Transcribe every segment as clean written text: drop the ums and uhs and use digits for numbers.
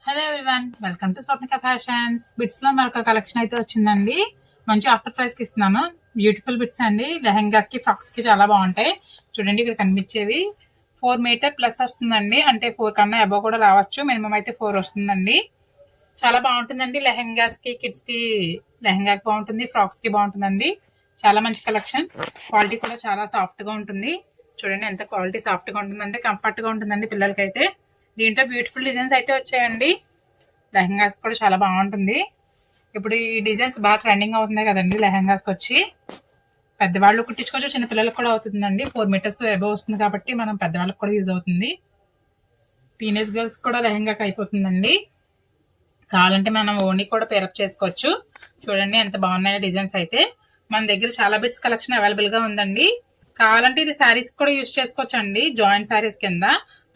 Hello everyone, welcome to Swapnika fashions. Bits లో మరొక collection అయితే వచ్చిందండి. మంచి ఆఫర్ ప్రైస్ కి ఇస్తున్నాను. బ్యూటిఫుల్ బిట్స్ అండి. లెహెంగాస్ కి, ఫ్రాక్స్ కి చాలా బాగుంటాయి. చూడండి, ఇక్కడ కనిపించేవి 4 మీటర్ ప్లస్ వస్తుందండి. అంటే 4 కన్నా అబోవ్ కూడా రావచ్చు. మినిమం అయితే 4 వస్తుందండి. చాలా బాగుంటుందండి. లెహెంగాస్ కి, కిడ్స్ కి లెహెంగాకి బాగుంటుంది, ఫ్రాక్స్ కి బాగుంటుందండి. చాలా మంచి కలెక్షన్. క్వాలిటీ కూడా చాలా సాఫ్ట్ గా ఉంటుంది. చూడండి ఎంత క్వాలిటీ సాఫ్ట్ గా ఉంటుందంటే కంఫర్ట్ గా ఉంటుందండి పిల్లలకైతే. దీంట్లో బ్యూటిఫుల్ డిజైన్స్ అయితే వచ్చాయండి. లెహెంగాస్ కూడా చాలా బాగుంటుంది. ఇప్పుడు ఈ డిజైన్స్ బాగా ట్రెండింగ్ అవుతున్నాయి కదండి. లెహెంగాస్కి వచ్చి పెద్దవాళ్ళు కుట్టించుకోవచ్చు, చిన్న పిల్లలకు కూడా అవుతుందండి. 4 మీటర్స్ అబోవ్ వస్తుంది కాబట్టి మనం పెద్దవాళ్ళకి కూడా యూజ్ అవుతుంది. టీనేజ్ గర్ల్స్ కూడా లెహెంగాకి అయిపోతుందండి. కావాలంటే మనం ఓనీ కూడా పేరప్ చేసుకోవచ్చు. చూడండి ఎంత బాగున్నాయో డిజైన్స్ అయితే. మన దగ్గర చాలా బిట్స్ కలెక్షన్ అవైలబుల్ గా ఉందండి. కావాలంటే ఇది శారీస్ కూడా యూజ్ చేసుకోవచ్చు అండి. జాయింట్ శారీస్ కింద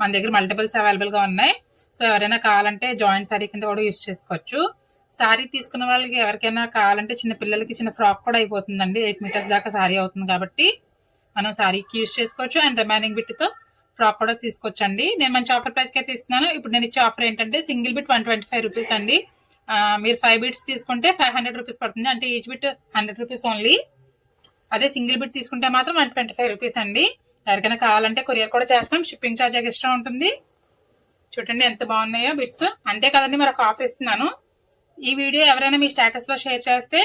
మన దగ్గర మల్టిపుల్స్ అవైలబుల్ గా ఉన్నాయి. సో ఎవరైనా కావాలంటే జాయింట్ శారీ కింద కూడా యూజ్ చేసుకోవచ్చు. శారీ తీసుకున్న వాళ్ళకి ఎవరికైనా కావాలంటే చిన్న పిల్లలకి చిన్న ఫ్రాక్ కూడా అయిపోతుందండి. 8 మీటర్స్ దాకా శారీ అవుతుంది కాబట్టి మనం శారీకి యూజ్ చేసుకోవచ్చు. అండ్ రిమైనింగ్ బిట్ తో ఫ్రాక్ కూడా తీసుకోవచ్చండి. నేను మంచి ఆఫర్ ప్రైస్ కి అయితే ఇస్తున్నాను. ఇప్పుడు నేను ఇచ్చే ఆఫర్ ఏంటంటే సింగిల్ బిట్ 125 రూపీస్ అండి. మీరు 5 బిట్స్ తీసుకుంటే 500 రూపీస్ పడుతుంది. అంటే ఈచ్ బిట్ 100 రూపీస్ ఓన్లీ. అదే సింగిల్ బిట్ తీసుకుంటే మాత్రం 125 రూపీస్ అండి. ఎవరికైనా కావాలంటే కొరియర్ కూడా చేస్తాం. షిప్పింగ్ ఛార్జ్ ఎక్స్ట్రా ఉంటుంది. చూడండి ఎంత బాగున్నాయో బిట్స్. అంతే కదండి, మరొక ఆఫర్ ఇస్తున్నాను. ఈ వీడియో ఎవరైనా మీ స్టేటస్ లో షేర్ చేస్తే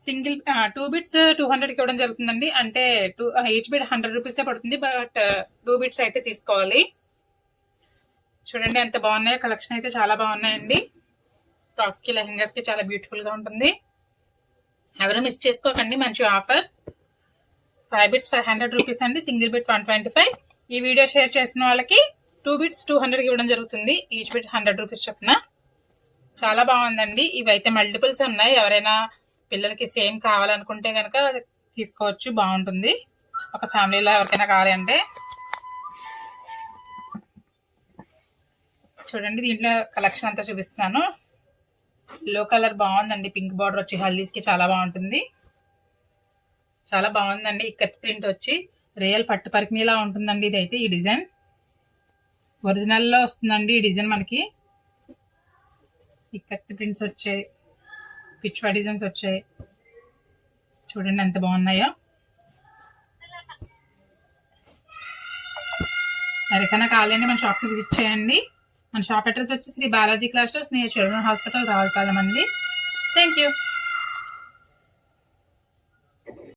సింగిల్ 2 బిట్స్ 200 ఇవ్వడం జరుగుతుందండి. అంటే ఈచ్ బిట్ 100 రూపీసే పడుతుంది. బట్ 2 బిట్స్ అయితే తీసుకోవాలి. చూడండి ఎంత బాగున్నాయో. కలెక్షన్ అయితే చాలా బాగున్నాయండి. ఫ్రాక్స్ కి, లెహెంగాస్ కి చాలా బ్యూటిఫుల్ గా ఉంటుంది. ఎవరు మిస్ చేసుకోకండి. మంచి ఆఫర్. 5 బిట్స్ 500 రూపీస్ అండి. Single bit 125. ఈ వీడియో షేర్ చేసిన వాళ్ళకి 2 బిట్స్ 200 ఇవ్వడం జరుగుతుంది. ఈచ్ బిట్ 100 రూపీస్ చొప్పున. చాలా బాగుందండి. ఇవైతే మల్టిపుల్స్ ఉన్నాయి. ఎవరైనా పిల్లలకి సేమ్ కావాలనుకుంటే కనుక తీసుకోవచ్చు, బాగుంటుంది. ఒక ఫ్యామిలీలో ఎవరికైనా కావాలి అంటే. చూడండి దీంట్లో కలెక్షన్ అంతా చూపిస్తాను. ఎల్లో కలర్ బాగుందండి. పింక్ బార్డర్ వచ్చి హల్దీస్ కి చాలా బాగుంటుంది. చాలా బాగుందండి. ఇక్కత్ ప్రింట్ వచ్చి రియల్ పట్టు పరికిణిలా ఉంటుందండి. ఇదైతే ఈ డిజైన్ ఒరిజినల్ లో వస్తుందండి. ఈ డిజైన్ మనకి ఇక్కత్ ప్రింట్స్ వచ్చాయి, పిచ్వా డిజైన్స్ వచ్చాయి. చూడండి ఎంత బాగున్నాయో. ఎవరికైనా కావాలంటే మన షాప్ కి విజిట్ చేయండి. మన షాప్ అడ్రస్ వచ్చి Sri Balaji clusters near children hospital, Ravulapalem అండి. Thank you.